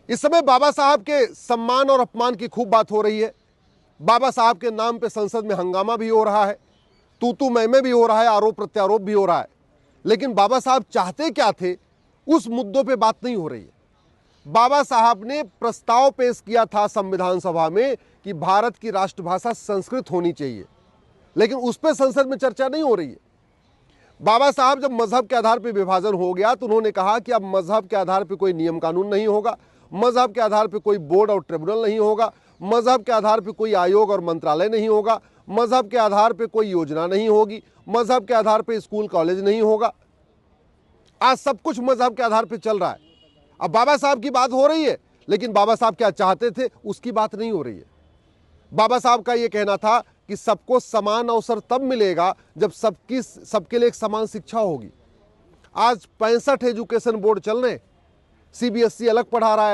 इस समय बाबा साहब के सम्मान और अपमान की खूब बात हो रही है। बाबा साहब के नाम पे संसद में हंगामा भी हो रहा है, तू मैं भी हो रहा है, आरोप प्रत्यारोप भी हो रहा है। लेकिन बाबा साहब चाहते क्या थे, उस मुद्दों पे बात नहीं हो रही है। बाबा साहब ने प्रस्ताव पेश किया था संविधान सभा में कि भारत की राष्ट्रभाषा संस्कृत होनी चाहिए, लेकिन उस पर संसद में चर्चा नहीं हो रही है। बाबा साहब जब मजहब के आधार पर विभाजन हो गया तो उन्होंने कहा कि अब मजहब के आधार पर कोई नियम कानून नहीं होगा, मजहब के आधार पर कोई बोर्ड और ट्रिब्यूनल नहीं होगा, मजहब के आधार पर कोई आयोग और मंत्रालय नहीं होगा, मजहब के आधार पर कोई योजना नहीं होगी, मजहब के आधार पर स्कूल कॉलेज नहीं होगा। आज सब कुछ मजहब के आधार पर चल रहा है। अब बाबा साहब की बात हो रही है, लेकिन बाबा साहब क्या चाहते थे उसकी बात नहीं हो रही है। बाबा साहब का यह कहना था कि सबको समान अवसर तब मिलेगा जब सबके लिए एक समान शिक्षा होगी। आज 65 एजुकेशन बोर्ड चल रहे, सीबीएसई अलग पढ़ा रहा है,